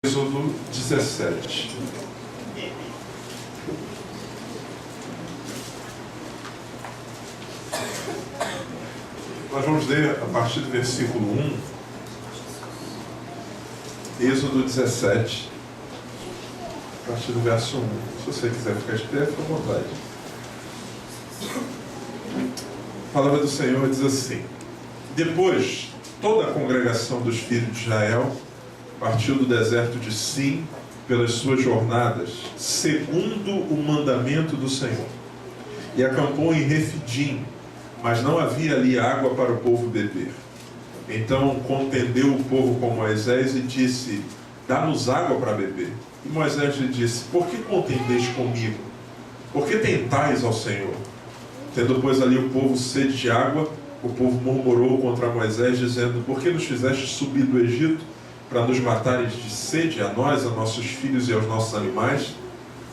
Êxodo 17. Nós vamos ler a partir do versículo 1, Êxodo 17, a partir do verso 1. Se você quiser ficar de pé, fica à vontade. A palavra do Senhor diz assim: Depois, toda a congregação dos filhos de Israel partiu do deserto de Sim pelas suas jornadas, segundo o mandamento do Senhor, e acampou em Refidim, mas não havia ali água para o povo beber. Então contendeu o povo com Moisés e disse: Dá-nos água para beber. E Moisés lhe disse: Por que contendeis comigo? Por que tentais ao Senhor? Tendo, pois, ali o povo sede de água, o povo murmurou contra Moisés, dizendo: Por que nos fizeste subir do Egito para nos matares de sede, a nós, a nossos filhos e aos nossos animais?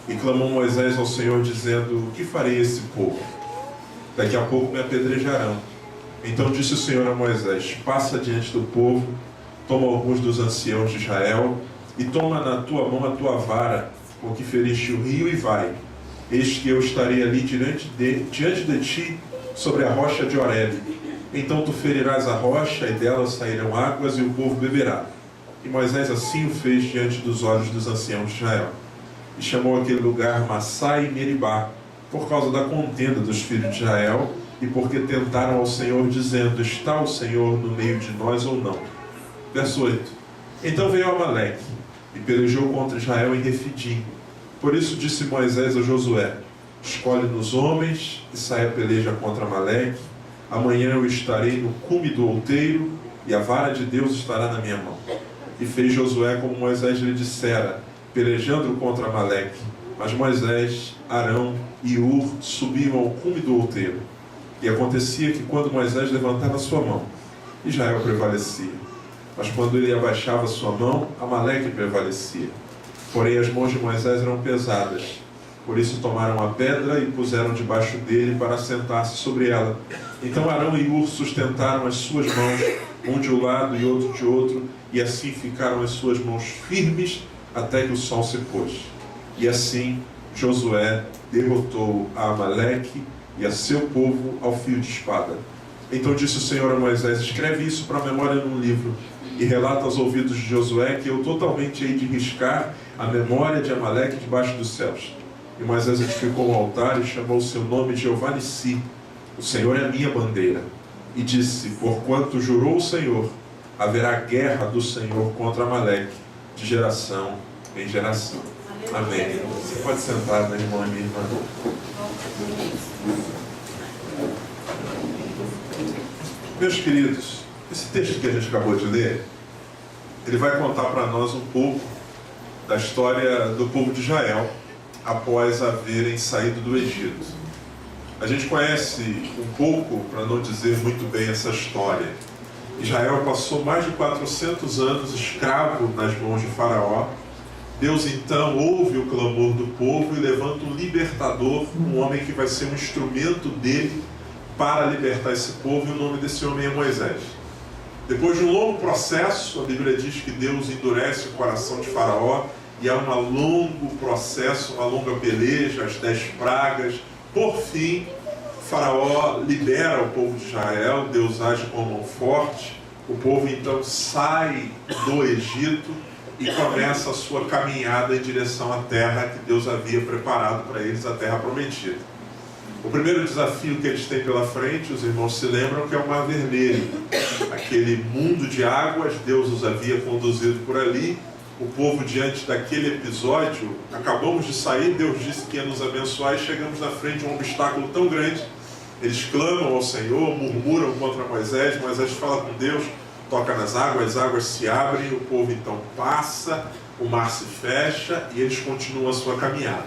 E clamou Moisés ao Senhor, dizendo: Que farei a esse povo? Daqui a pouco me apedrejarão. Então disse o Senhor a Moisés: Passa diante do povo, toma alguns dos anciãos de Israel, e toma na tua mão a tua vara, com que feriste o rio, e vai. Eis que eu estarei ali diante de ti, sobre a rocha de Horebe. Então tu ferirás a rocha, e dela sairão águas, e o povo beberá. E Moisés assim o fez diante dos olhos dos anciãos de Israel. E chamou aquele lugar Massá e Meribá, por causa da contenda dos filhos de Israel, e porque tentaram ao Senhor, dizendo: Está o Senhor no meio de nós ou não? Verso 8. Então veio Amaleque, e pelejou contra Israel em Refidim. Por isso disse Moisés a Josué: Escolhe-nos homens, e saia a peleja contra Amaleque. Amanhã eu estarei no cume do outeiro, e a vara de Deus estará na minha mão. E fez Josué como Moisés lhe dissera, pelejando contra Amaleque. Mas Moisés, Arão e Ur subiam ao cume do outeiro. E acontecia que quando Moisés levantava sua mão, Israel prevalecia. Mas quando ele abaixava sua mão, Amaleque prevalecia. Porém as mãos de Moisés eram pesadas. Por isso tomaram a pedra e puseram debaixo dele para assentar-se sobre ela. Então Arão e Ur sustentaram as suas mãos, um de um lado e outro de outro, e assim ficaram as suas mãos firmes até que o sol se pôs. E assim Josué derrotou a Amaleque e a seu povo ao fio de espada. Então disse o Senhor a Moisés: Escreve isso para a memória num livro, e relata aos ouvidos de Josué que eu totalmente hei de riscar a memória de Amaleque debaixo dos céus. E Moisés edificou um altar e chamou o seu nome de Jeová Nissi, o Senhor é a minha bandeira. E disse: Porquanto jurou o Senhor, haverá guerra do Senhor contra Amaleque, de geração em geração. Amém. Você pode sentar, meu irmão e minha irmã. Meus queridos, esse texto que a gente acabou de ler, ele vai contar para nós um pouco da história do povo de Israel após haverem saído do Egito. A gente conhece um pouco, para não dizer muito bem, essa história. Israel passou mais de 400 anos escravo nas mãos de Faraó. Deus então ouve o clamor do povo e levanta um libertador, um homem que vai ser um instrumento dele para libertar esse povo, e o nome desse homem é Moisés. Depois de um longo processo, a Bíblia diz que Deus endurece o coração de Faraó, e há um longo processo, uma longa peleja, as 10 pragas. Por fim, Faraó libera o povo de Israel, Deus age com a mão forte, o povo então sai do Egito e começa a sua caminhada em direção à terra que Deus havia preparado para eles, a terra prometida. O primeiro desafio que eles têm pela frente, os irmãos se lembram, que é o Mar Vermelho. Aquele mundo de águas, Deus os havia conduzido por ali. O povo, diante daquele episódio, acabamos de sair, Deus disse que ia nos abençoar, e chegamos na frente de um obstáculo tão grande. Eles clamam ao Senhor, murmuram contra Moisés. Moisés fala com Deus, toca nas águas, as águas se abrem, o povo então passa, o mar se fecha e eles continuam a sua caminhada.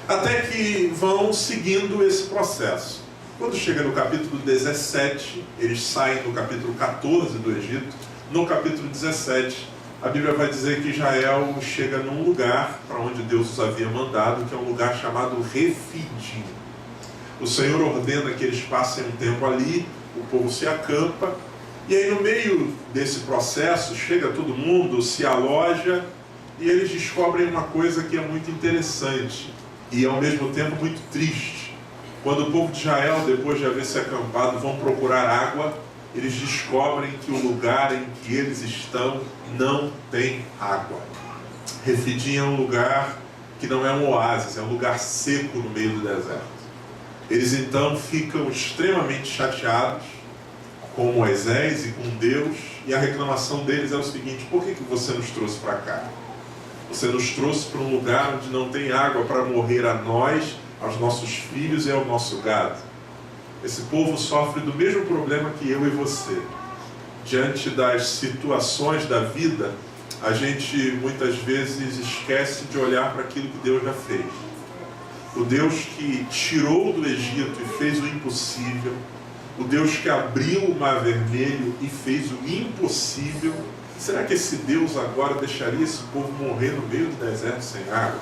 Até que vão seguindo esse processo. Quando chega no capítulo 17, eles saem no capítulo 14 do Egito. No capítulo 17, a Bíblia vai dizer que Israel chega num lugar para onde Deus os havia mandado, que é um lugar chamado Refidim. O Senhor ordena que eles passem um tempo ali, o povo se acampa, e aí no meio desse processo chega todo mundo, se aloja, e eles descobrem uma coisa que é muito interessante e ao mesmo tempo muito triste. Quando o povo de Israel, depois de haver se acampado, vão procurar água, eles descobrem que o lugar em que eles estão não tem água. Refidim é um lugar que não é um oásis, é um lugar seco no meio do deserto. Eles então ficam extremamente chateados com Moisés e com Deus, e a reclamação deles é o seguinte: por que você nos trouxe para cá? Você nos trouxe para um lugar onde não tem água para morrer a nós, aos nossos filhos e ao nosso gado. Esse povo sofre do mesmo problema que eu e você. Diante das situações da vida, a gente muitas vezes esquece de olhar para aquilo que Deus já fez. O Deus que tirou do Egito e fez o impossível, o Deus que abriu o mar vermelho e fez o impossível. Será que esse Deus agora deixaria esse povo morrer no meio do deserto sem água?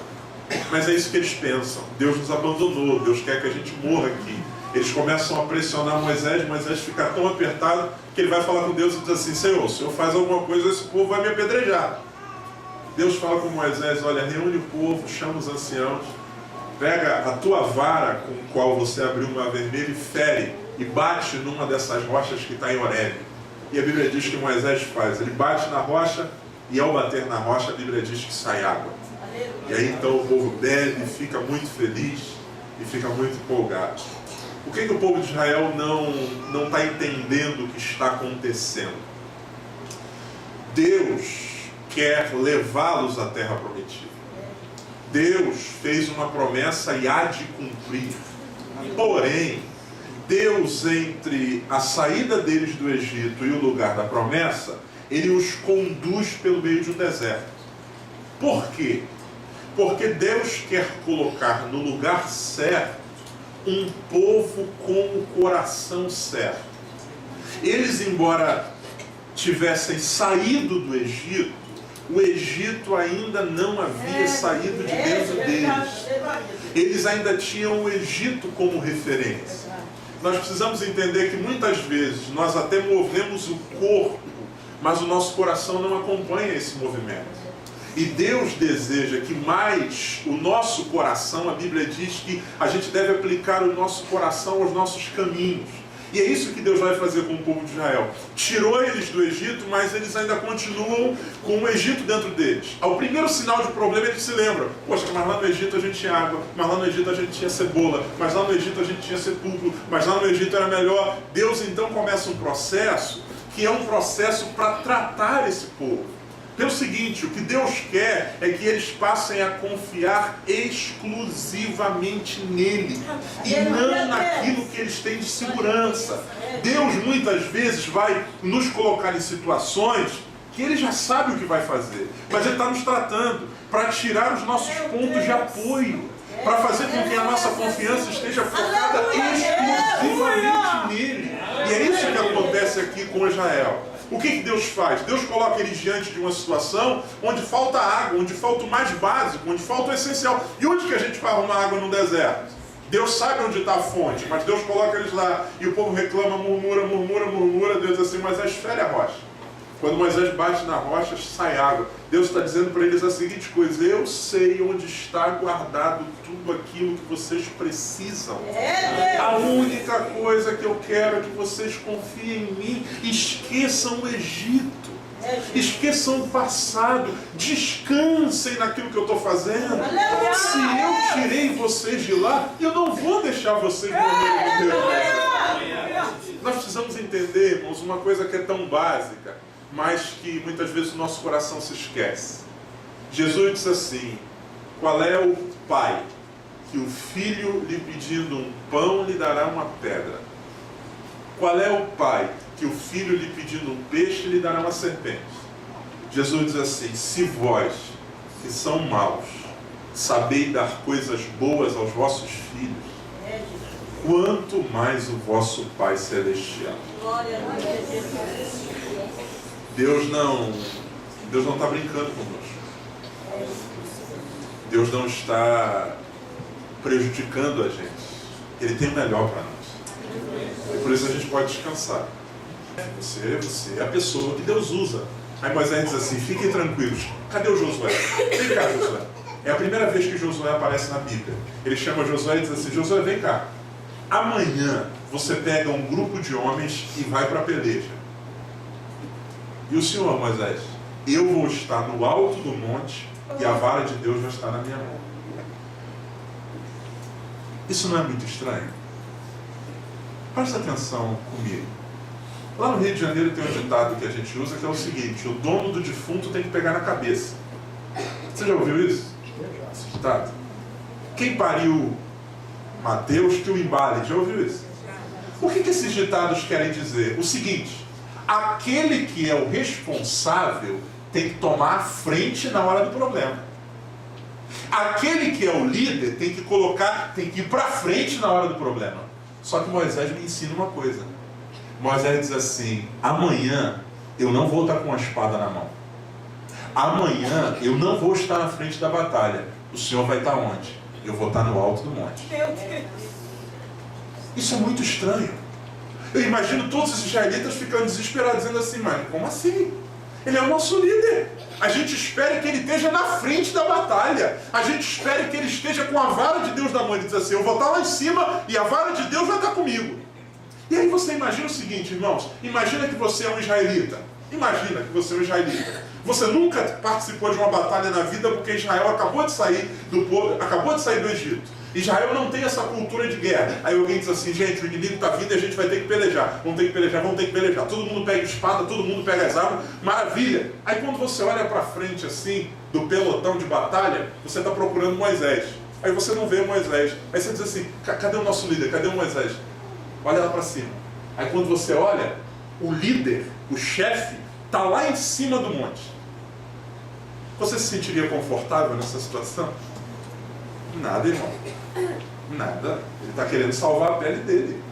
Mas é isso que eles pensam. Deus nos abandonou, Deus quer que a gente morra aqui. Eles começam a pressionar Moisés, Moisés fica tão apertado que ele vai falar com Deus e diz assim: Senhor, se eu faz alguma coisa, esse povo vai me apedrejar. Deus fala com Moisés: olha, reúne o povo, chama os anciãos, pega a tua vara com a qual você abriu o mar vermelho e fere, e bate numa dessas rochas que está em Horebe. E a Bíblia diz que Moisés faz, ele bate na rocha, e ao bater na rocha a Bíblia diz que sai água. E aí então o povo bebe, fica muito feliz e fica muito empolgado. O que o povo de Israel não está entendendo o que está acontecendo? Deus quer levá-los à terra prometida. Deus fez uma promessa e há de cumprir. Porém, Deus, entre a saída deles do Egito e o lugar da promessa, Ele os conduz pelo meio de um deserto. Por quê? Porque Deus quer colocar no lugar certo um povo com o coração certo. Eles, embora tivessem saído do Egito, o Egito ainda não havia saído de dentro deles. Eles ainda tinham o Egito como referência. Nós precisamos entender que muitas vezes nós até movemos o corpo, mas o nosso coração não acompanha esse movimento. E Deus deseja que mais o nosso coração, a Bíblia diz que a gente deve aplicar o nosso coração aos nossos caminhos. E é isso que Deus vai fazer com o povo de Israel. Tirou eles do Egito, mas eles ainda continuam com o Egito dentro deles. Ao primeiro sinal de problema eles se lembram: poxa, mas lá no Egito a gente tinha água, mas lá no Egito a gente tinha cebola, mas lá no Egito a gente tinha sepulcro, mas lá no Egito era melhor. Deus então começa um processo que é um processo para tratar esse povo. Pelo seguinte, o que Deus quer é que eles passem a confiar exclusivamente nele e não naquilo que eles têm de segurança. Deus muitas vezes vai nos colocar em situações que Ele já sabe o que vai fazer, mas Ele está nos tratando para tirar os nossos pontos de apoio, para fazer com que a nossa confiança esteja focada exclusivamente nele. E é isso que acontece aqui com Israel. O que Deus faz? Deus coloca eles diante de uma situação onde falta água, onde falta o mais básico, onde falta o essencial. E onde que a gente vai arrumar água no deserto? Deus sabe onde está a fonte, mas Deus coloca eles lá. E o povo reclama, murmura. Deus diz assim: Moisés, fere a rocha. Quando Moisés bate na rocha, sai água. Deus está dizendo para eles a seguinte coisa: eu sei onde está guardado tudo aquilo que vocês precisam. A única coisa que eu quero é que vocês confiem em mim. Esqueçam o Egito. Esqueçam o passado. Descansem naquilo que eu estou fazendo. Se eu tirei vocês de lá, eu não vou deixar vocês morrerem no deserto. Nós precisamos entender, irmãos, uma coisa que é tão básica, mas que muitas vezes o nosso coração se esquece. Jesus disse assim: qual é o pai que o filho lhe pedindo um pão lhe dará uma pedra? Qual é o pai que o filho lhe pedindo um peixe lhe dará uma serpente? Jesus diz assim: se vós, que são maus, sabeis dar coisas boas aos vossos filhos, quanto mais o vosso Pai Celestial. Deus não está brincando conosco. Deus não está prejudicando a gente. Ele tem o melhor para nós. E por isso a gente pode descansar. Você é a pessoa que Deus usa Aí Moisés diz assim, fiquem tranquilos, cadê o Josué? Vem cá, Josué. É a primeira vez que Josué aparece na Bíblia. Ele chama Josué e diz assim, Josué, vem cá. Amanhã você pega um grupo de homens e vai para a peleja. E o Senhor, Moisés, eu vou estar no alto do monte e a vara de Deus vai estar na minha mão. Isso não é muito estranho? Presta atenção comigo. Lá no Rio de Janeiro tem um ditado que a gente usa que é o seguinte, o dono do defunto tem que pegar na cabeça. Você já ouviu isso? Esse ditado? Quem pariu Mateus que o embale, já ouviu isso? O que esses ditados querem dizer? O seguinte, aquele que é o responsável tem que tomar a frente na hora do problema. Aquele que é o líder tem que ir para frente na hora do problema. Só que Moisés me ensina uma coisa. Moisés diz assim, amanhã eu não vou estar com a espada na mão. Amanhã eu não vou estar na frente da batalha. O Senhor vai estar onde? Eu vou estar no alto do monte. Isso é muito estranho. Eu imagino todos os israelitas ficando desesperados, dizendo assim, mas como assim? Ele é o nosso líder. A gente espera que ele esteja na frente da batalha. A gente espera que ele esteja com a vara de Deus na mão. Ele diz assim, eu vou estar lá em cima e a vara de Deus vai estar comigo. E aí você imagina o seguinte, irmãos. Imagina que você é um israelita. Imagina que você é um israelita. Você nunca participou de uma batalha na vida porque Israel acabou de sair do Egito. Israel não tem essa cultura de guerra. Aí alguém diz assim, gente, o inimigo está vindo e a gente vai ter que pelejar. Vamos ter que pelejar. Todo mundo pega espada, todo mundo pega as armas. Maravilha. Aí quando você olha para frente assim, do pelotão de batalha, você está procurando Moisés. Aí você não vê Moisés. Aí você diz assim, cadê o nosso líder? Cadê o Moisés? Olha lá para cima. Aí quando você olha, o líder, o chefe, está lá em cima do monte. Você se sentiria confortável nessa situação? Nada, irmão. Nada. Ele está querendo salvar a pele dele.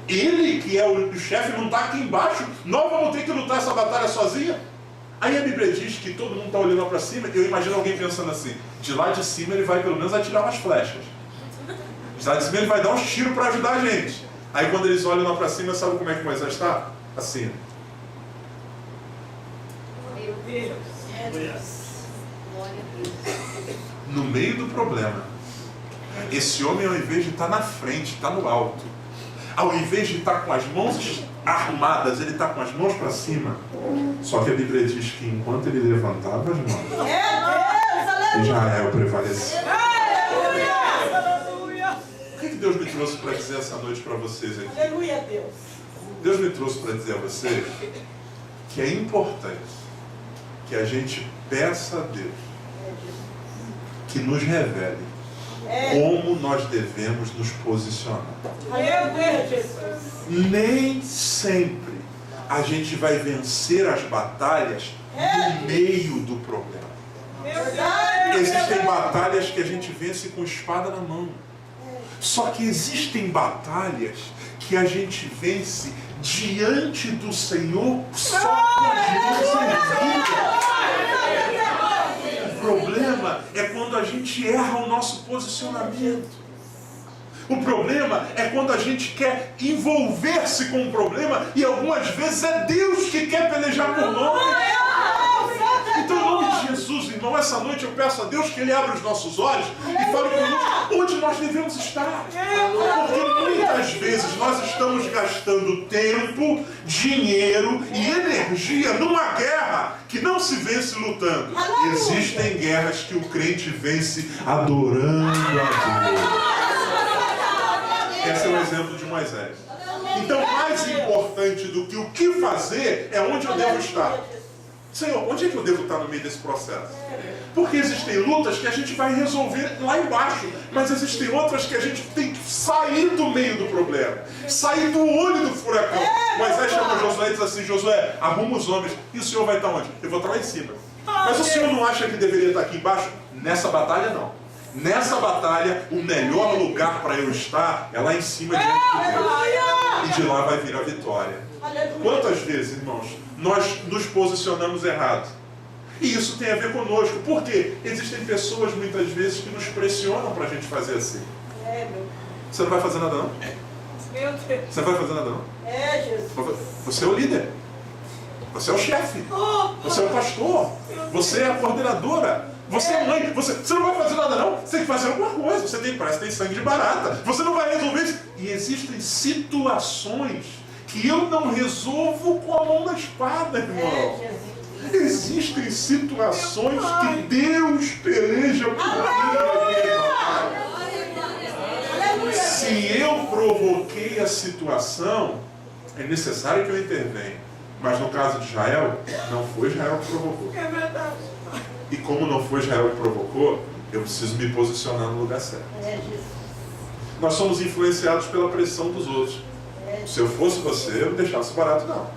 Ele, que é o chefe, não está aqui embaixo. Nós vamos ter que lutar essa batalha sozinha? Aí a Bíblia diz que todo mundo está olhando lá para cima. Eu imagino alguém pensando assim, de lá de cima ele vai pelo menos atirar umas flechas. De lá de cima ele vai dar uns tiros para ajudar a gente. Aí quando eles olham lá para cima, sabe como é que Moisés está? Assim. Meu Deus. No meio do problema. Esse homem, ao invés de estar na frente, está no alto. Ao invés de estar com as mãos armadas, ele está com as mãos para cima. Só que a Bíblia diz que enquanto ele levantava as mãos, Israel prevaleceu. O que Deus me trouxe para dizer essa noite para vocês aqui? Aleluia, Deus. Deus me trouxe para dizer a vocês que é importante que a gente peça a Deus que nos revele como nós devemos nos posicionar. Meu Deus, Jesus. Nem sempre a gente vai vencer as batalhas no meio do problema. Existem batalhas que a gente vence com espada na mão. Só que existem batalhas que a gente vence diante do Senhor só com as mãos erguidas. O problema é quando a gente erra o nosso posicionamento. O problema é quando a gente quer envolver-se com o problema e algumas vezes é Deus que quer pelejar por nós. Então, em nome de Jesus, irmão, essa noite eu peço a Deus que Ele abra os nossos olhos e fale conosco onde nós devemos estar. Porque muitas vezes nós estamos gastando tempo, dinheiro e energia numa guerra que não se vence lutando. Existem guerras que o crente vence adorando a Deus. Esse é o exemplo de Moisés. Então, mais importante do que o que fazer é onde eu devo estar. Senhor, onde é que eu devo estar no meio desse processo? Porque existem lutas que a gente vai resolver lá embaixo, mas existem outras que a gente tem que sair do meio do problema, sair do olho do furacão. Moisés chama Josué e diz assim, Josué, arruma os homens, e o Senhor vai estar onde? Eu vou estar lá em cima. Mas o Senhor não acha que deveria estar aqui embaixo? Nessa batalha não. Nessa batalha, o melhor lugar para eu estar é lá em cima diante de Deus. E de lá vai vir a vitória. Quantas vezes, irmãos, nós nos posicionamos errado? E isso tem a ver conosco. Por quê? Existem pessoas, muitas vezes, que nos pressionam para a gente fazer assim. Você não vai fazer nada, não? Meu Deus. Você não vai fazer nada, não? Jesus. Você é o líder. Você é o chefe. Você é o pastor. Você é a coordenadora. Você é mãe. Você não vai fazer nada não. Você tem que fazer alguma coisa. Você parece que tem sangue de barata. Você não vai resolver isso. E existem situações que eu não resolvo com a mão da espada, irmão. Existem situações que Deus peleja por mim. Se eu provoquei a situação, é necessário que eu intervenha. Mas no caso de Israel, não foi Israel que provocou. É verdade. E como não foi Israel que provocou, eu preciso me posicionar no lugar certo. Nós somos influenciados pela pressão dos outros. Se eu fosse você, eu não deixava isso barato, não.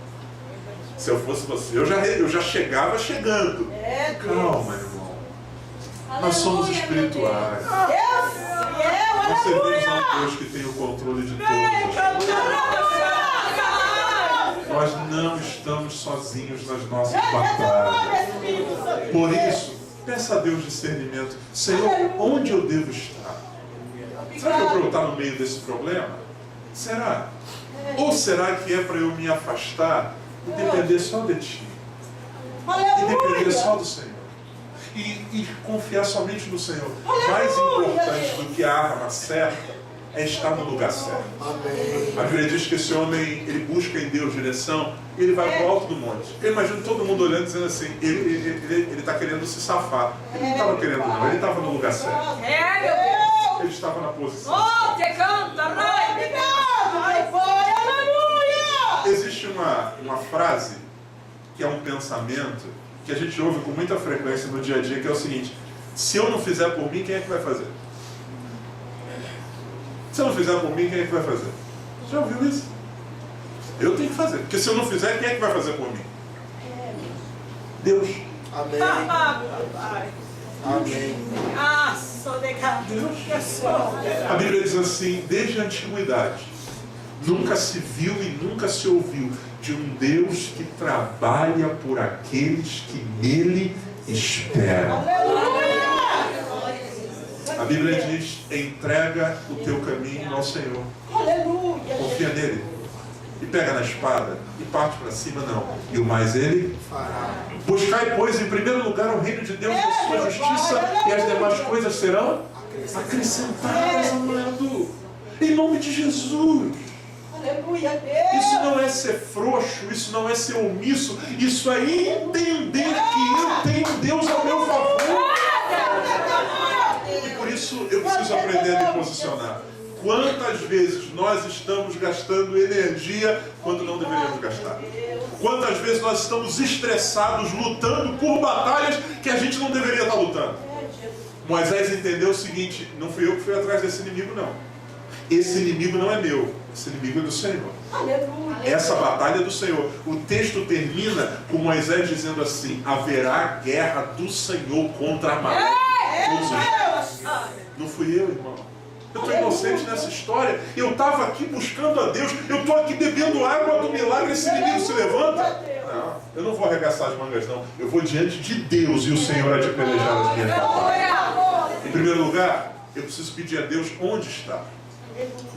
Se eu fosse você, eu já chegava chegando. Calma, irmão. Nós somos espirituais. Nós servimos a um Deus que tem o controle de todas as coisas. Nós não estamos sozinhos nas nossas batalhas. Por isso, peça a Deus discernimento. Senhor, onde eu devo estar? Será que eu estar no meio desse problema? Será? Ou será que é para eu me afastar e depender só de Ti? E depender só do Senhor? E confiar somente no Senhor. Mais importante do que a arma certa é estar no lugar certo. A Bíblia diz que esse homem, ele busca em Deus direção e ele vai para o alto do monte. Eu imagino todo mundo olhando dizendo assim, ele está querendo se safar. Ele não estava querendo não, ele estava no lugar certo. Ele estava na posição. Existe uma frase que é um pensamento que a gente ouve com muita frequência no dia a dia, que é o seguinte: se eu não fizer por mim, quem é que vai fazer? Se eu não fizer por mim, quem é que vai fazer? Já ouviu isso? Eu tenho que fazer, porque se eu não fizer, quem é que vai fazer por mim? Deus. Amém. Amém. Deus. A Bíblia diz assim: desde a antiguidade nunca se viu e nunca se ouviu de um Deus que trabalha por aqueles que nele esperam. A Bíblia diz: entrega o teu caminho ao Senhor. Confia nele. E pega na espada e parte para cima, não. E o mais ele fará. Buscai, pois, em primeiro lugar o reino de Deus e a sua justiça, e as demais coisas serão acrescentadas, amado. Em nome de Jesus. Isso não é ser frouxo, isso não é ser omisso, isso é entender que eu tenho Deus ao meu favor. E por isso eu preciso aprender a me posicionar. Quantas vezes nós estamos gastando energia quando não deveríamos gastar? Quantas vezes nós estamos estressados, lutando por batalhas que a gente não deveria estar lutando? Moisés entendeu o seguinte: não fui eu que fui atrás desse inimigo, não. Esse inimigo não é meu, esse inimigo é do Senhor. Essa batalha é do Senhor. O texto termina com Moisés dizendo assim: haverá guerra do Senhor contra Amaleque. Não fui eu, irmão. Eu estou inocente nessa história. Eu estava aqui buscando a Deus. Eu estou aqui bebendo água do milagre. Esse inimigo se levanta. Não, eu não vou arregaçar as mangas, não. Eu vou diante de Deus e o Senhor há de pelejar as minhas batalhas. Em primeiro lugar, eu preciso pedir a Deus onde está.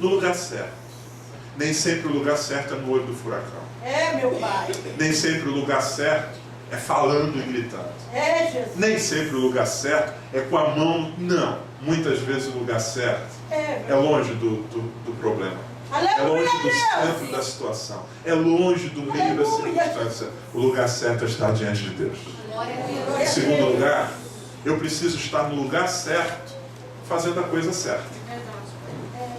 No lugar certo. Nem sempre o lugar certo é no olho do furacão. Meu Pai. Nem sempre o lugar certo é falando e gritando. Jesus. Nem sempre o lugar certo é com a mão. Não. Muitas vezes o lugar certo é longe do problema. É longe do centro da situação. É longe do meio da circunstância. O lugar certo é estar diante de Deus. Em segundo lugar, eu preciso estar no lugar certo, fazendo a coisa certa.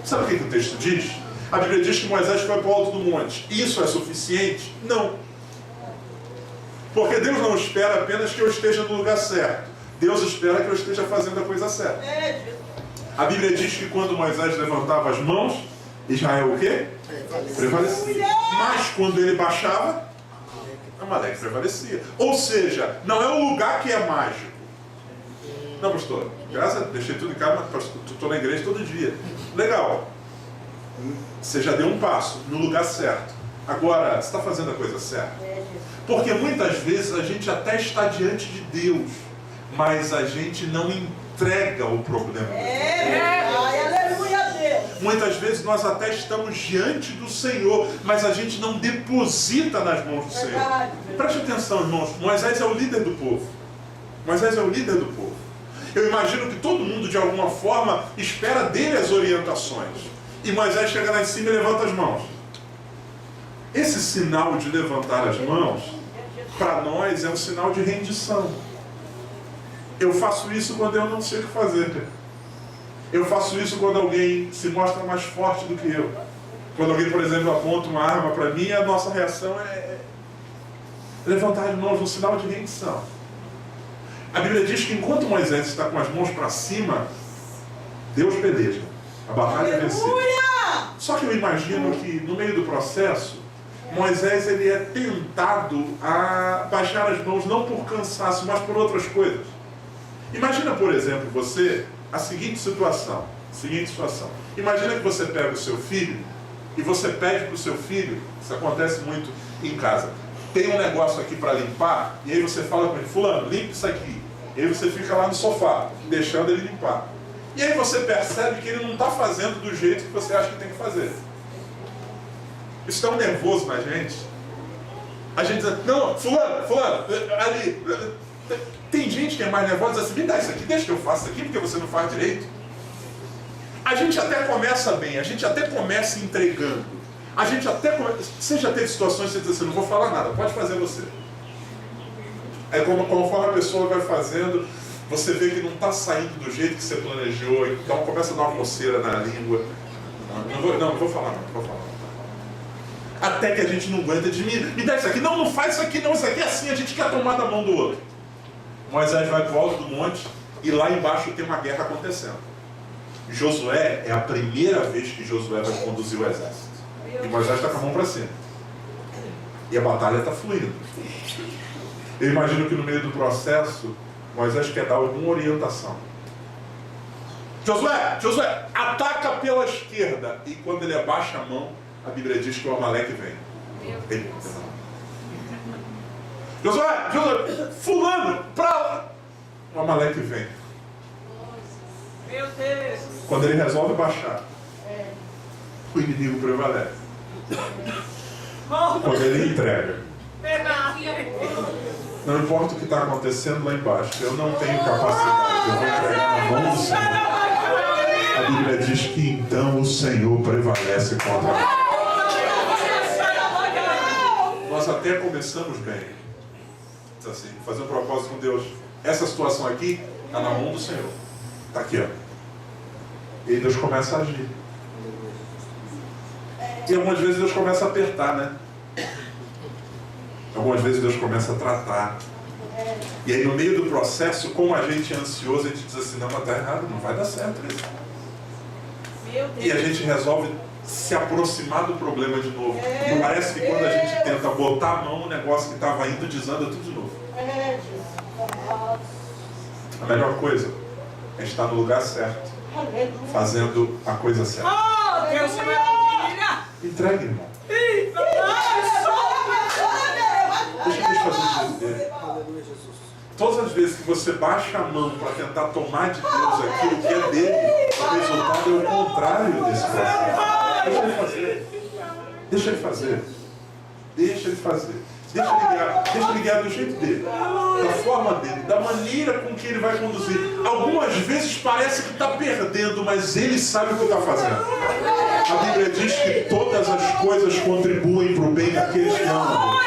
Sabe o que o texto diz? A Bíblia diz que Moisés foi para o alto do monte. Isso é suficiente? Não. Porque Deus não espera apenas que eu esteja no lugar certo. Deus espera que eu esteja fazendo a coisa certa. A Bíblia diz que quando Moisés levantava as mãos, Israel o quê? Prevalecia. Mas quando ele baixava, Amaleque prevalecia. Ou seja, não é o lugar que é mágico. Não, pastor, graças a Deus, deixei tudo em casa, mas estou na igreja todo dia. Legal. Você já deu um passo no lugar certo. Agora, você está fazendo a coisa certa? Porque muitas vezes a gente até está diante de Deus, mas a gente não entrega o problema. Aleluia, Deus. Muitas vezes nós até estamos diante do Senhor, mas a gente não deposita nas mãos do Senhor. Preste atenção, irmãos. Moisés é o líder do povo. Moisés é o líder do povo. Eu imagino que todo mundo, de alguma forma, espera dele as orientações. E Moisés chega lá em cima e levanta as mãos. Esse sinal de levantar as mãos, para nós, é um sinal de rendição. Eu faço isso quando eu não sei o que fazer. Eu faço isso quando alguém se mostra mais forte do que eu. Quando alguém, por exemplo, aponta uma arma para mim, a nossa reação é levantar as mãos, um sinal de rendição. A Bíblia diz que enquanto Moisés está com as mãos para cima, Deus peleja. A batalha é vencida. Só que eu imagino que no meio do processo, Moisés ele é tentado a baixar as mãos não por cansaço, mas por outras coisas. Imagina, por exemplo, você, a seguinte situação. Imagina que você pega o seu filho e você pede para o seu filho, isso acontece muito em casa, tem um negócio aqui para limpar, e aí você fala com ele, fulano, limpa isso aqui. E aí você fica lá no sofá, deixando ele limpar. E aí você percebe que ele não está fazendo do jeito que você acha que tem que fazer. Isso dá um nervoso na gente. A gente diz, não, fulano, ali. Tem gente que é mais nervosa, assim, me dá isso aqui, deixa que eu faço aqui, porque você não faz direito. A gente até começa bem, a gente até começa entregando. A gente até começa... Você já teve situações que você diz assim, não vou falar nada, pode fazer você. Aí conforme a pessoa vai fazendo, você vê que não está saindo do jeito que você planejou, então começa a dar uma coceira na língua. Não vou falar. Até que a gente não aguenta de me dá isso aqui, não faz isso aqui, não, isso aqui é assim, a gente quer tomar da mão do outro. Moisés vai para o alto do monte e lá embaixo tem uma guerra acontecendo. Josué, é a primeira vez que Josué vai conduzir o exército. E Moisés está com a mão para cima. E a batalha está fluindo. Eu imagino que no meio do processo, Moisés quer dar alguma orientação. Josué, ataca pela esquerda. E quando ele abaixa a mão, a Bíblia diz que o Amaleque vem. Josué, fulano, pra lá. O Amaleque vem. Meu Deus. Quando ele resolve baixar, o inimigo prevalece. Quando ele entrega, não importa o que está acontecendo lá embaixo, eu não tenho capacidade, eu vou entregar na mão do Senhor. A Bíblia diz que então o Senhor prevalece contra nós. Nós até começamos bem. Diz assim, fazer um propósito com Deus. Essa situação aqui está na mão do Senhor. Está aqui, ó. E aí Deus começa a agir. E algumas vezes Deus começa a apertar, né? Algumas vezes Deus começa a tratar. E aí no meio do processo, como a gente é ansioso, a gente diz assim, não, mas está errado, não vai dar certo isso. E a gente resolve se aproximar do problema de novo. Parece que quando a gente tenta botar a mão no negócio que estava indo, desanda tudo de novo. A melhor coisa é estar no lugar certo, fazendo a coisa certa. Oh, Deus, Entregue, irmão. Deixa Deus fazer o jeito dele. Todas as vezes que você baixa a mão para tentar tomar de Deus aquilo que é dele, o resultado é o contrário desse processo. Deixa ele fazer. Deixa ele fazer. Deixa ele fazer. Deixa ele guiar do jeito dele, da forma dele, da maneira com que ele vai conduzir. Algumas vezes parece que está perdendo, mas ele sabe o que está fazendo. A Bíblia diz que todas as coisas contribuem para o bem daqueles que amam.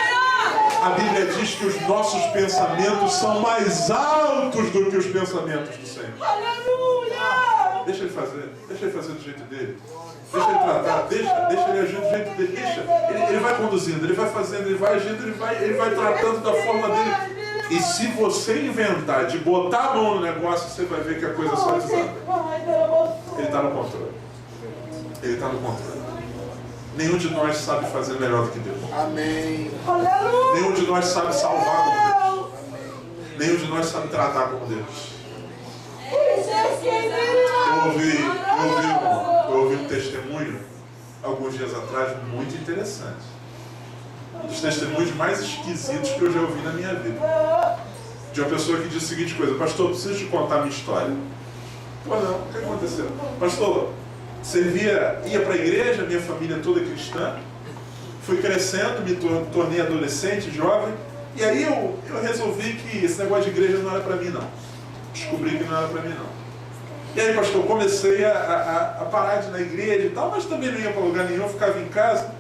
A Bíblia diz que os nossos pensamentos são mais altos do que os pensamentos do Senhor. Deixa ele fazer do jeito dele. Deixa ele tratar, deixa ele agir do jeito dele. Ele vai conduzindo, ele vai fazendo, ele vai agindo, ele vai tratando da forma dele. E se você inventar de botar a mão no negócio, você vai ver que a coisa só desanda. Ele está no controle. Ele está no controle. Nenhum de nós sabe fazer melhor do que Deus. Amém. Nenhum de nós sabe salvar como Deus. Nenhum de nós sabe tratar como Deus. Eu ouvi um testemunho alguns dias atrás muito interessante. Um dos testemunhos mais esquisitos que eu já ouvi na minha vida. De uma pessoa que disse a seguinte coisa: pastor, preciso te contar a minha história. Pô, não, o que aconteceu? Pastor, ia para a igreja, minha família toda cristã. Fui crescendo, me tornei adolescente, jovem. E aí eu resolvi que esse negócio de igreja não era para mim, não. Descobri que não era para mim, não. E aí, pastor, comecei a parar de ir na igreja e tal, mas também não ia para lugar nenhum, ficava em casa.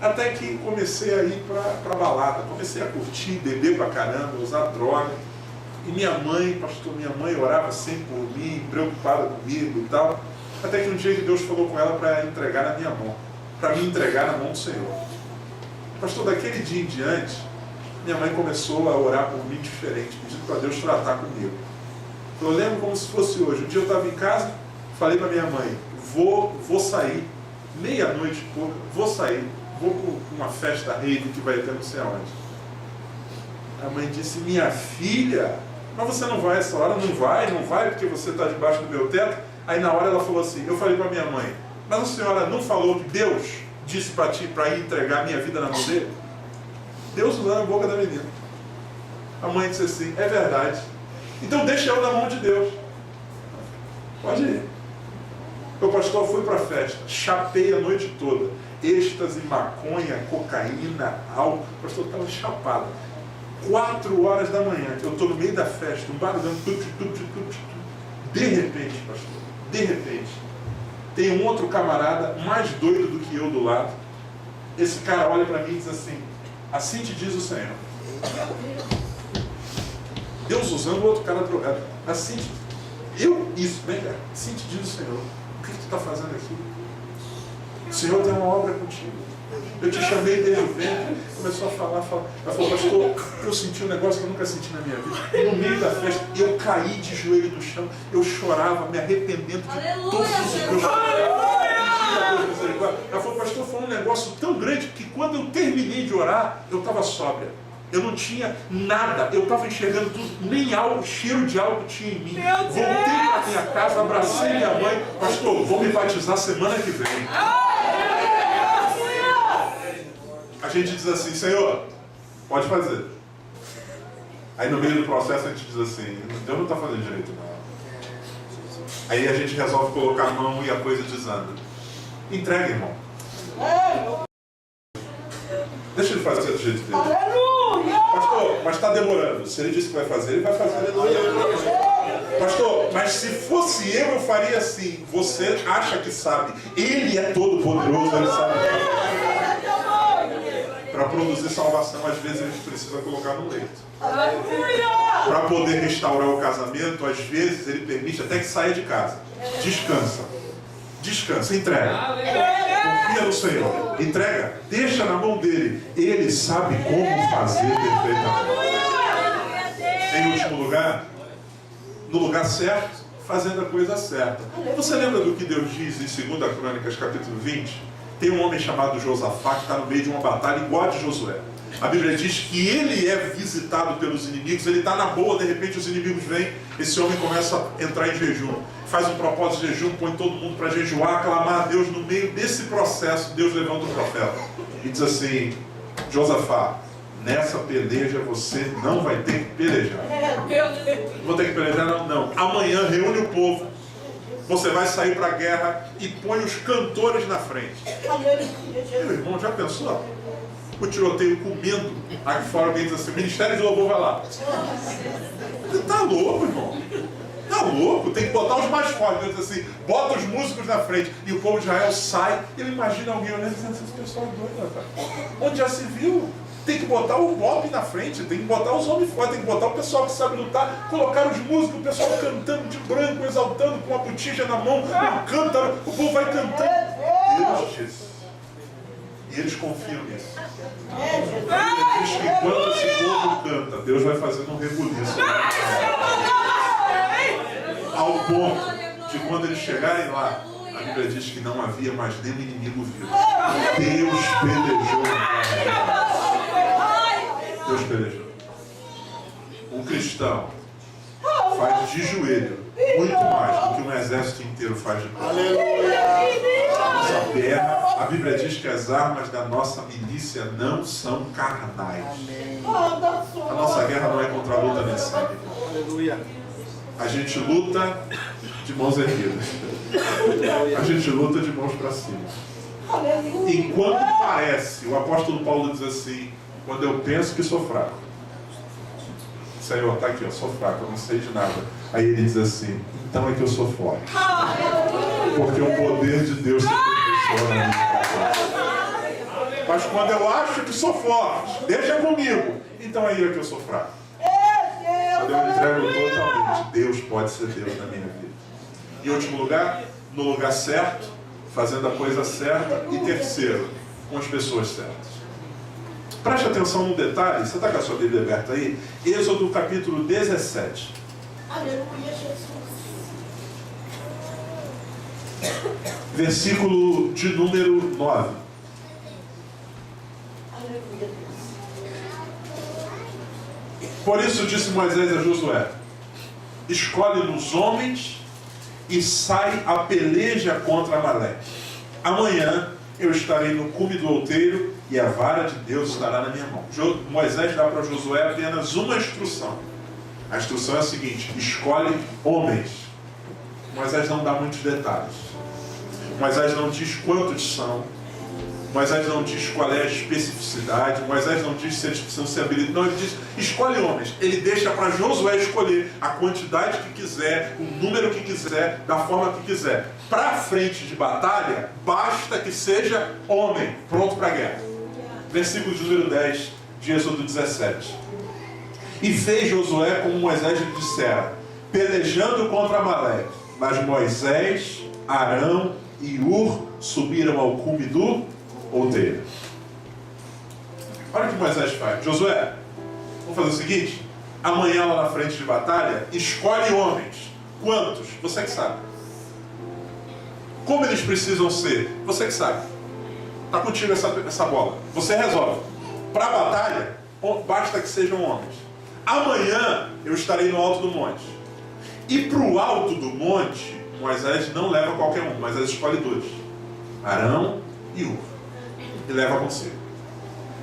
Até que comecei a ir para balada. Comecei a curtir, beber pra caramba, usar droga. E minha mãe, pastor, minha mãe orava sempre por mim, preocupada comigo e tal. Até que um dia que Deus falou com ela para entregar na minha mão. Para me entregar na mão do Senhor. Pastor, daquele dia em diante, minha mãe começou a orar por mim diferente, pedindo para Deus tratar comigo. Eu lembro como se fosse hoje. Um dia eu estava em casa, falei para minha mãe, vou sair, meia-noite e pouco, vou sair, vou para uma festa rave que vai ter não sei aonde. A mãe disse, minha filha, mas você não vai essa hora? Não vai porque você está debaixo do meu teto? Aí na hora ela falou assim, eu falei para minha mãe, mas a senhora não falou que Deus disse para ti para ir entregar a minha vida na mão dele? Deus usando a boca da menina. A mãe disse assim, é verdade. Então deixa eu na mão de Deus. Pode ir. Eu, pastor, fui para a festa, chapei a noite toda. Êxtase, maconha, cocaína, álcool. O pastor estava chapado. 4 horas da manhã, eu estou no meio da festa, um barulhão. De repente, pastor, de repente, tem um outro camarada mais doido do que eu do lado. Esse cara olha para mim e diz assim te diz o Senhor. Deus usando o outro cara drogado. Assim te diz o Senhor. O que tu está fazendo aqui? O Senhor tem uma obra contigo. Eu te chamei desde o ventre. Começou a falar. Ela falou, pastor, eu senti um negócio que eu nunca senti na minha vida. No meio da festa, eu caí de joelho no chão. Eu chorava, me arrependendo de todos os meus pecados. Ela falou, pastor, foi um negócio tão grande que quando eu terminei de orar, eu estava sóbria. Eu não tinha nada, eu estava enxergando tudo, nem álcool, cheiro de álcool tinha em mim. Voltei para minha casa, abracei minha mãe, pastor, vou me batizar semana que vem. A gente diz assim, Senhor, pode fazer. Aí no meio do processo a gente diz assim, Deus não está fazendo direito não. Aí a gente resolve colocar a mão e a coisa desanda. Entrega, irmão. Deixa ele fazer do jeito dele. Pastor, mas está demorando. Se ele disse que vai fazer, ele vai fazer. Pastor, mas se fosse eu faria assim. Você acha que sabe. Ele é todo poderoso, ele sabe. Para produzir salvação, às vezes a gente precisa colocar no leito. Para poder restaurar o casamento, às vezes ele permite até que saia de casa. Descansa, entrega. Confia no Senhor. Entrega, deixa na mão dele. Ele sabe como fazer perfeitamente. Em último lugar, no lugar certo, fazendo a coisa certa. Você lembra do que Deus diz em 2 Crônicas, capítulo 20? Tem um homem chamado Josafá que está no meio de uma batalha igual a de Josué. A Bíblia diz que ele é visitado pelos inimigos, ele está na boa, de repente os inimigos vêm, esse homem começa a entrar em jejum, faz um propósito de jejum, põe todo mundo para jejuar, clamar a Deus. No meio desse processo, Deus levanta o profeta e diz assim, Josafá, nessa peleja você não vai ter que pelejar. Vou ter que pelejar? Não. Amanhã reúne o povo, você vai sair para a guerra e põe os cantores na frente. Meu irmão, já pensou? O tiroteio comendo aqui fora, alguém diz assim, o Ministério de Louvor vai lá. Você tá louco, irmão? Tá louco? Tem que botar os mais fortes. Ele diz assim, bota os músicos na frente. E o povo de Israel sai. E ele imagina alguém olhando e dizendo, esse pessoal é doido, rapaz. Onde já se viu? Tem que botar o Bob na frente, tem que botar os homens fortes, tem que botar o pessoal que sabe lutar, colocar os músicos, o pessoal cantando de branco, exaltando com a botija na mão, um cântaro, o povo vai cantando. Deus disse. E eles confiam nisso. Ele diz que enquanto esse povo canta, Deus vai fazendo um rebuliço. Ao ponto de quando eles chegarem lá, a Bíblia diz que não havia mais nenhum inimigo vivo. Deus pelejou. Deus pelejou. Um cristão faz de joelho muito mais do que um exército inteiro faz de pé. Nossa guerra, a Bíblia diz que as armas da nossa milícia não são carnais. A nossa guerra não é contra a luta nem sangue. A gente luta de mãos erguidas. A gente luta de mãos para cima. Enquanto parece, o apóstolo Paulo diz assim, quando eu penso que sou fraco, Senhor, está aqui, eu sou fraco, eu não sei de nada. Aí ele diz assim, então é que eu sou forte. Porque o poder de Deus se aperfeiçoa na minha vida. Mas quando eu acho que sou forte, deixa comigo, então aí é que eu sou fraco. Quando eu entrego totalmente, Deus pode ser Deus na minha vida. Em último lugar, no lugar certo, fazendo a coisa certa. E terceiro, com as pessoas certas. Preste atenção num detalhe, você está com a sua Bíblia aberta aí? Êxodo capítulo 17. Aleluia, Jesus. Versículo de número 9. Aleluia, Deus. Por isso disse Moisés a Josué, escolhe-nos homens e sai a peleja contra Amaleque. Amanhã eu estarei no cume do outeiro e a vara de Deus estará na minha mão. Moisés dá para Josué apenas uma instrução. A instrução é a seguinte, escolhe homens. Moisés não dá muitos detalhes. Moisés não diz quantos são. Moisés não diz qual é a especificidade. Moisés não diz se eles precisam ser habilitados. Não, ele diz, escolhe homens. Ele deixa para Josué escolher a quantidade que quiser, o número que quiser, da forma que quiser. Para a frente de batalha, basta que seja homem, pronto para a guerra. Versículo de número 10 de Êxodo 17. E fez Josué como Moisés lhe dissera, pelejando contra Amaleque. Mas Moisés, Arão e Ur subiram ao cume do outeiro. Olha o que Moisés faz. Josué, vamos fazer o seguinte, amanhã lá na frente de batalha, escolhe homens. Quantos? Você que sabe. Como eles precisam ser? Você que sabe. Está contigo essa bola. Você resolve. Para a batalha, basta que sejam homens. Amanhã eu estarei no alto do monte. E para o alto do monte, Moisés não leva qualquer um. Moisés escolhe dois. Arão e Ur. E leva consigo.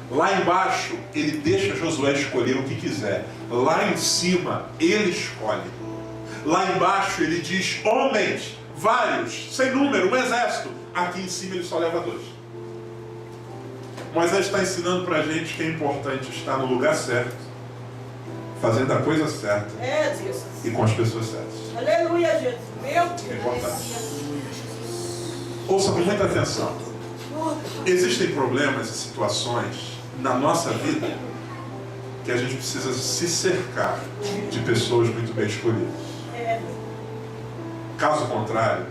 Lá embaixo, ele deixa Josué escolher o que quiser. Lá em cima, ele escolhe. Lá embaixo, ele diz homens, vários, sem número, um exército. Aqui em cima, ele só leva dois. Moisés está ensinando para a gente que é importante estar no lugar certo, fazendo a coisa certa e com as pessoas certas. Aleluia, Jesus. Meu Deus. É importante. Ouça com muita atenção. Existem problemas e situações na nossa vida que a gente precisa se cercar de pessoas muito bem escolhidas. Caso contrário,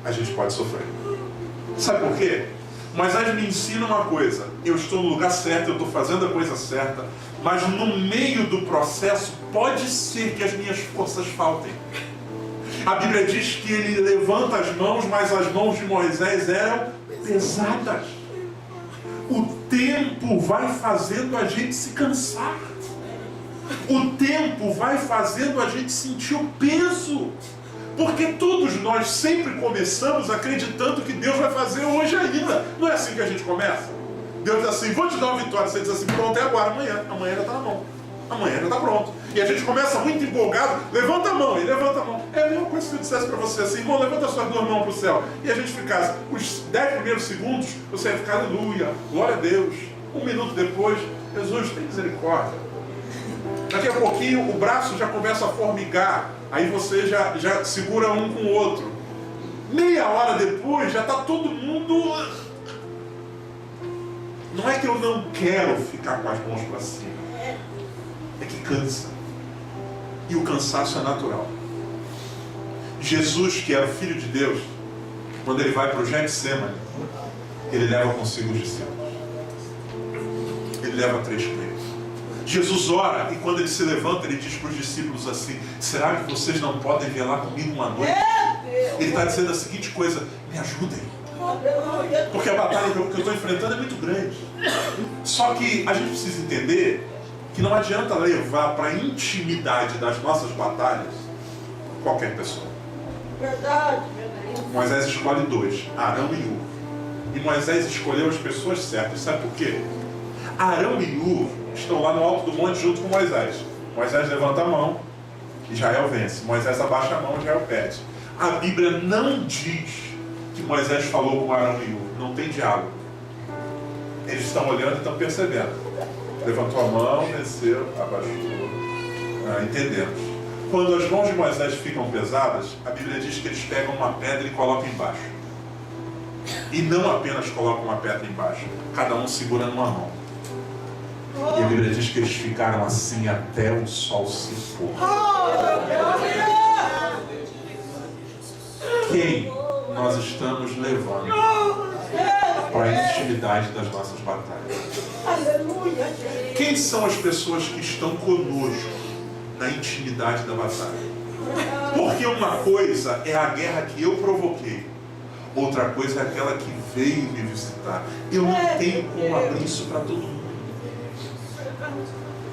a gente pode sofrer. Sabe por quê? Moisés me ensina uma coisa, eu estou no lugar certo, eu estou fazendo a coisa certa, mas no meio do processo pode ser que as minhas forças faltem. A Bíblia diz que ele levanta as mãos, mas as mãos de Moisés eram pesadas. O tempo vai fazendo a gente se cansar. O tempo vai fazendo a gente sentir o peso. Porque todos nós sempre começamos acreditando que Deus vai fazer hoje ainda. Não é assim que a gente começa? Deus diz assim, vou te dar uma vitória. Você diz assim, pronto, é agora, amanhã. Amanhã já está na mão. Amanhã já está pronto. E a gente começa muito empolgado, levanta a mão, e levanta a mão. É a mesma coisa que eu dissesse para você assim, irmão, levanta as suas duas mãos para o céu. E a gente ficasse, os 10 primeiros segundos, você ia ficar, aleluia, glória a Deus. Um minuto depois, Jesus, tem misericórdia. Daqui a pouquinho, o braço já começa a formigar. Aí você já segura um com o outro. Meia hora depois, já está todo mundo... Não é que eu não quero ficar com as mãos para cima. É que cansa. E o cansaço é natural. Jesus, que era o Filho de Deus, quando ele vai para o Getsemane, ele leva consigo os discípulos. Ele leva 3 com ele. Jesus ora e quando ele se levanta, ele diz para os discípulos assim, será que vocês não podem velar comigo uma noite? Ele está dizendo a seguinte coisa, me ajudem. Porque a batalha que eu estou enfrentando é muito grande. Só que a gente precisa entender que não adianta levar para a intimidade das nossas batalhas qualquer pessoa. Verdade. Moisés escolhe 2, Arão e Ur. E Moisés escolheu as pessoas certas. Sabe por quê? Arão e Ur estão lá no alto do monte junto com Moisés. Moisés levanta a mão, Israel vence. Moisés abaixa a mão, Israel perde. A Bíblia não diz que Moisés falou com Arão e Hur. Não tem diálogo. Eles estão olhando e estão percebendo. Levantou a mão, desceu, abaixou. Entendemos. Quando as mãos de Moisés ficam pesadas, a Bíblia diz que eles pegam uma pedra e colocam embaixo. E não apenas colocam uma pedra embaixo. Cada um segura numa mão. E a Bíblia diz que eles ficaram assim até o sol se pôr. Quem nós estamos levando para a intimidade das nossas batalhas? Aleluia. Quem são as pessoas que estão conosco na intimidade da batalha? Porque uma coisa é a guerra que eu provoquei, outra coisa é aquela que veio me visitar. Eu não tenho como abrir isso para todo mundo.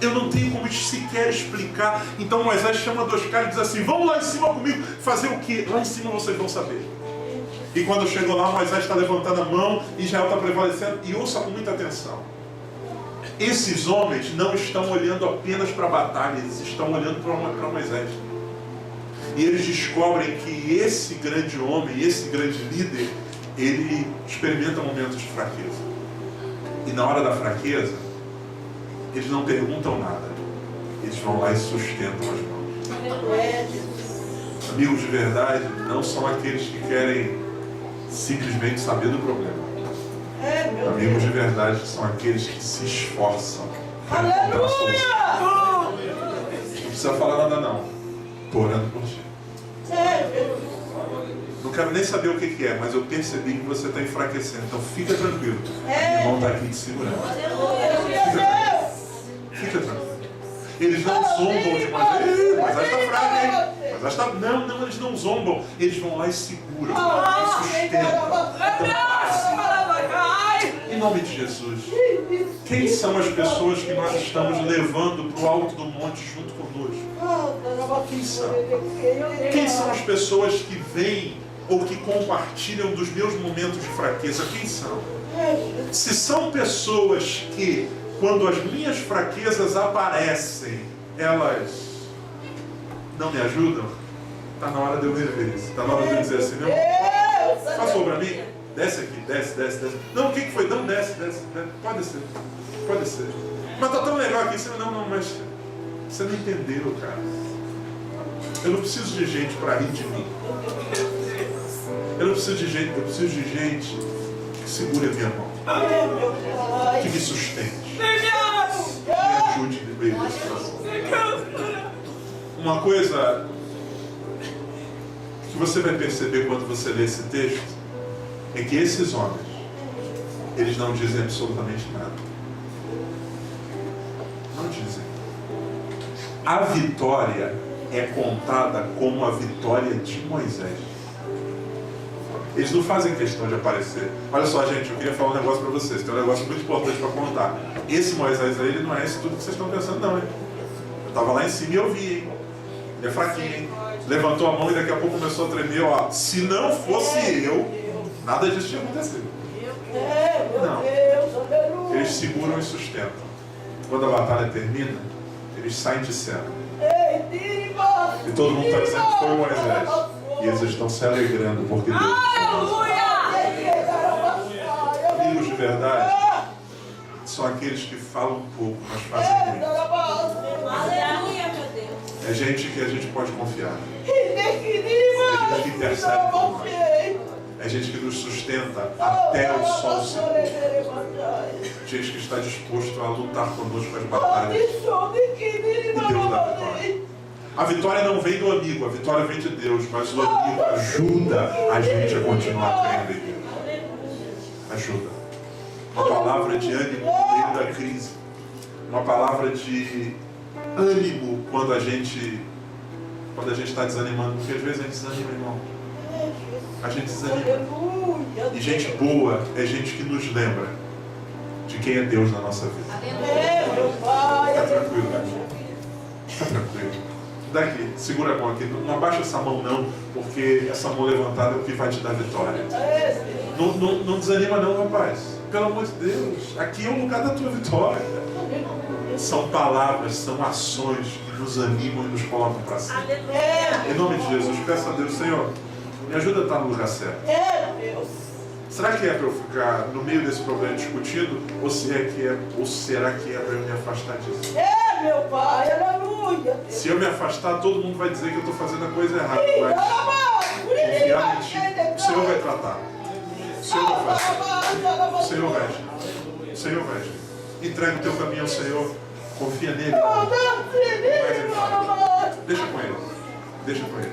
Eu não tenho como sequer explicar. Então Moisés chama dois caras e diz assim: vamos lá em cima comigo. Fazer o quê? Lá em cima vocês vão saber. E quando chegou lá, Moisés está levantando a mão, Israel está prevalecendo. E ouça com muita atenção. Esses homens não estão olhando apenas para a batalha, eles estão olhando para Moisés. E eles descobrem que esse grande homem, esse grande líder, ele experimenta momentos de fraqueza. E na hora da fraqueza, eles não perguntam nada. Eles vão lá e sustentam as mãos. Amigos de verdade não são aqueles que querem simplesmente saber do problema. Amigos de verdade são aqueles que se esforçam para encontrar a solução. Não precisa falar nada não. Estou orando por ti. Não quero nem saber o que é, mas eu percebi que você está enfraquecendo. Então fica tranquilo. O irmão está aqui te segurando. Fica tranquilo. Eles não zombam de Moisés. Moisés está fraco, hein? Moisés está... Não, eles não zombam. Eles vão lá e seguram. E sustentam. Em nome de Jesus. Quem são as pessoas que nós estamos levando para o alto do monte junto conosco? Quem são? Quem são as pessoas que vêm ou que compartilham dos meus momentos de fraqueza? Quem são? Se são pessoas que, quando as minhas fraquezas aparecem, elas não me ajudam, está na hora de eu rever isso. Está na hora de eu dizer assim: não, faz favor para mim, desce aqui, desce. Não, o que foi? Não, desce. Pode descer. Mas está tão legal aqui. Não, mas você não entendeu, cara. Eu não preciso de gente para rir de mim. Eu não preciso de gente, eu preciso de gente que segure a minha mão, que me sustente, que me ajude no meio da situação. Uma coisa que você vai perceber quando você lê esse texto é que esses homens, eles não dizem absolutamente nada. Não dizem. A vitória é contada como a vitória de Moisés. Eles não fazem questão de aparecer. Olha só, gente, eu queria falar um negócio para vocês. Tem um negócio muito importante para contar. Esse Moisés aí, ele não é esse tudo que vocês estão pensando, não, hein? Eu estava lá em cima e eu vi, hein? Ele é fraquinho, hein? Levantou a mão e daqui a pouco começou a tremer, ó. Se não fosse eu, nada disso tinha acontecido. Não. Eles seguram e sustentam. Quando a batalha termina, eles saem de cena. E todo mundo está dizendo que foi o Moisés. E eles estão se alegrando porque Deus amigos de verdade são aqueles que falam pouco, mas fazem muito. Aleluia, meu Deus. É gente que a gente pode confiar. É gente que percebe por nós. É gente que nos sustenta até o sol se pôr. Gente que está disposto a lutar conosco as batalhas. E Deus dá a vitória. A vitória não vem do amigo, a vitória vem de Deus, mas o amigo ajuda a gente a continuar crendo em Deus. Ajuda. Uma palavra de ânimo no meio da crise. Uma palavra de ânimo quando a gente está desanimando. Porque às vezes a gente desanima, irmão. A gente desanima. E gente boa é gente que nos lembra de quem é Deus na nossa vida. Fica tranquilo, né? Fica tranquilo. Daqui, segura a mão aqui, não abaixa essa mão não, porque essa mão levantada é o que vai te dar vitória. Não desanima não, rapaz. Pelo amor de Deus, aqui é o lugar da tua vitória. São palavras, são ações que nos animam e nos colocam para cima. Em nome de Jesus, peço a Deus, Senhor, Me ajuda a estar no lugar certo. É, Deus. Será que é para eu ficar no meio desse problema discutindo? Ou será que é para eu me afastar disso? É, meu Pai, aleluia. Se eu me afastar, todo mundo vai dizer que eu estou fazendo a coisa errada. Sim, Mas confiar em Ti, o Senhor vai vai tratar. O Senhor vai fazer. O Senhor vai agir. O Senhor vai agir. Entrega o teu caminho ao Senhor. Confia nele. Deixa com Ele. Deixa com Ele.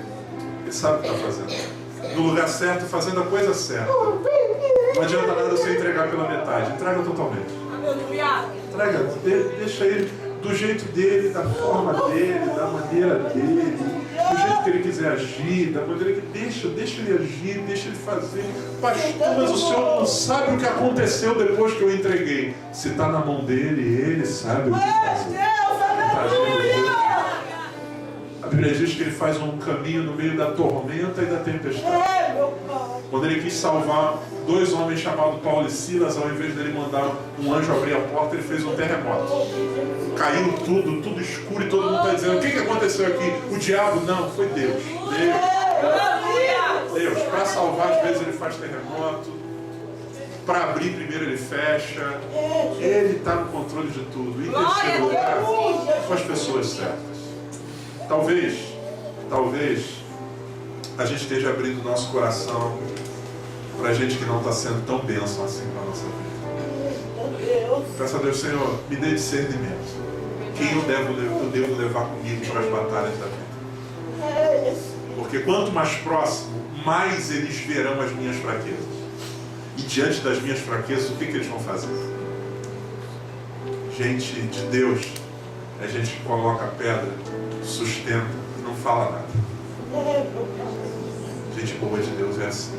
Ele sabe o que está fazendo. No lugar certo, fazendo a coisa certa. Não adianta nada você entregar pela metade. Entrega totalmente. Aleluia. Entrega, deixa Ele do jeito dele, da forma dele, da maneira dele, do jeito que Ele quiser agir, da maneira que deixa Ele agir, deixa Ele fazer. Pastor, mas o Senhor não sabe o que aconteceu depois que eu entreguei. Se está na mão dele, Ele sabe o que fazer. A Bíblia diz que Ele faz um caminho no meio da tormenta e da tempestade. É, meu Pai. Quando Ele quis salvar 2 homens chamados Paulo e Silas, ao invés dele mandar um anjo abrir a porta, Ele fez um terremoto. Caiu tudo escuro e todo mundo está dizendo: o que aconteceu aqui? O diabo? Não, foi Deus. Deus, para salvar, às vezes Ele faz terremoto. Para abrir, primeiro Ele fecha. Ele está no controle de tudo. E em terceiro lugar, com as pessoas certas. Talvez a gente esteja abrindo o nosso coração para gente que não está sendo tão bênção assim para a nossa vida. Peça a Deus: Senhor, me dê discernimento. Quem eu devo levar comigo para as batalhas da vida? Porque quanto mais próximo, mais eles verão as minhas fraquezas. E diante das minhas fraquezas, o que eles vão fazer? Gente de Deus é gente que coloca a pedra, sustenta e não fala nada. Gente boa de Deus é assim.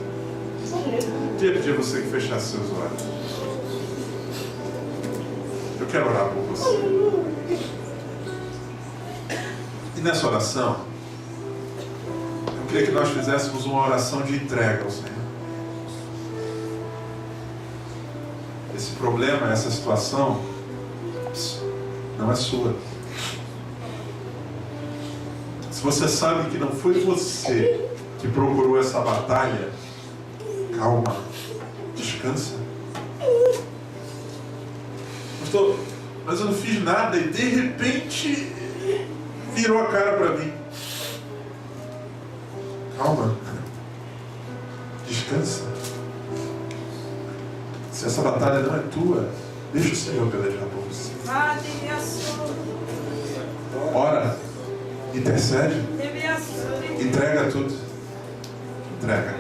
Eu queria pedir a você que fechasse seus olhos. Eu quero orar por você. E nessa oração, eu queria que nós fizéssemos uma oração de entrega ao Senhor. Esse problema, essa situação, não é sua. Se você sabe que não foi você que procurou essa batalha, calma, descansa. Pastor, mas eu não fiz nada e de repente virou a cara para mim. Calma, descansa. Se essa batalha não é tua, deixa o Senhor pelejar por você. Ora, intercede, entrega tudo. Entrega.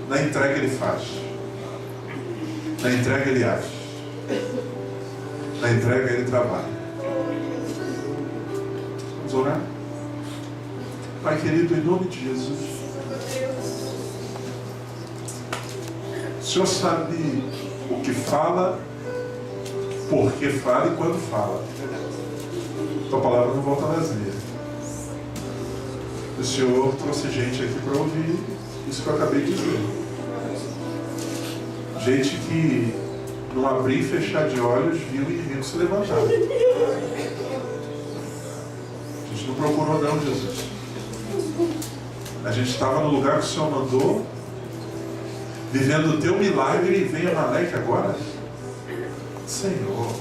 Na entrega Ele faz. Na entrega Ele age. Na entrega Ele trabalha. Vamos orar? Pai querido, em nome de Jesus, o Senhor sabe o que fala, por que fala e quando fala. Tua palavra não volta vazia. O Senhor trouxe gente aqui para ouvir isso que eu acabei de dizer. Gente que, num abrir e fechar de olhos, viu o inimigo se levantar. A gente não procurou não, Jesus. A gente estava no lugar que o Senhor mandou, vivendo o teu milagre, e vem Amaleque agora. Senhor,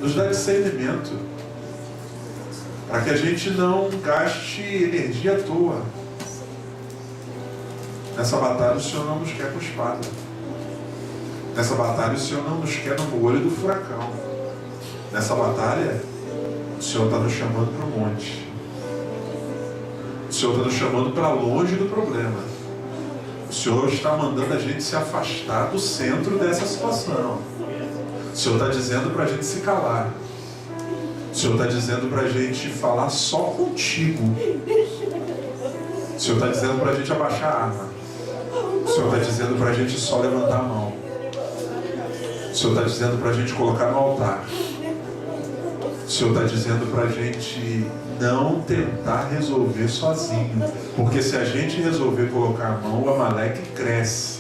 nos dá discernimento, para que a gente não gaste energia à toa. Nessa batalha o Senhor não nos quer com espada. Nessa batalha o Senhor não nos quer no olho do furacão. Nessa batalha o Senhor está nos chamando para o monte. O Senhor está nos chamando para longe do problema. O Senhor está mandando a gente se afastar do centro dessa situação. O Senhor está dizendo para a gente se calar. O Senhor está dizendo para a gente falar só contigo. O Senhor está dizendo para a gente abaixar a arma. O Senhor está dizendo para a gente só levantar a mão. O Senhor está dizendo para a gente colocar no altar. O Senhor está dizendo para a gente não tentar resolver sozinho. Porque se a gente resolver colocar a mão, o Amaleque cresce.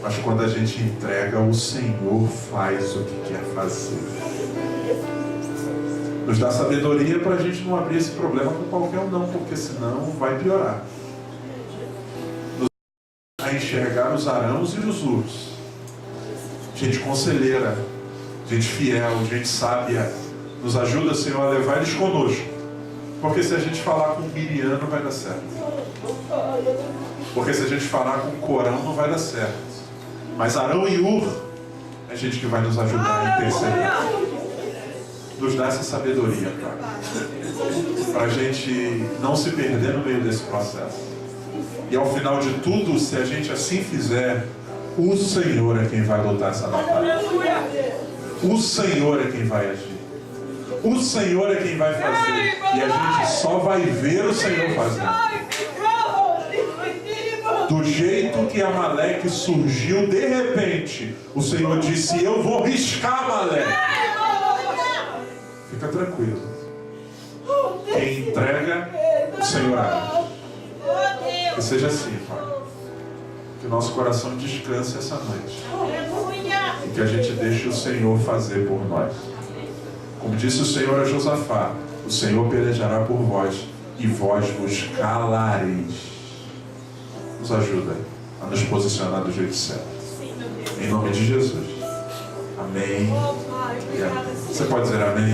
Mas quando a gente entrega, o Senhor faz o que quer fazer. Nos dá sabedoria para a gente não abrir esse problema com qualquer um não, porque senão vai piorar. Nos dá a enxergar os arãos e os ursos. Gente conselheira, gente fiel, gente sábia. Nos ajuda, Senhor, a levar eles conosco. Porque se a gente falar com Miriam não vai dar certo. Porque se a gente falar com Corão não vai dar certo. Mas Arão e Ur é gente que vai nos ajudar a interceder. Nos dá essa sabedoria, Pai. Para a gente não se perder no meio desse processo. E ao final de tudo, se a gente assim fizer, o Senhor é quem vai lutar essa batalha. O Senhor é quem vai agir. O Senhor é quem vai fazer. E a gente só vai ver o Senhor fazendo. Do jeito que Amaleque surgiu, de repente, o Senhor disse: eu vou riscar Amaleque. Fica tranquilo. Quem entrega, o Senhor age. Que seja assim, Pai. Que o nosso coração descanse essa noite. E que a gente deixe o Senhor fazer por nós. Como disse o Senhor a Josafá: o Senhor pelejará por vós, e vós vos calareis. Nos ajuda a nos posicionar do jeito certo. Em nome de Jesus. Amém. E amém. Você pode dizer amém?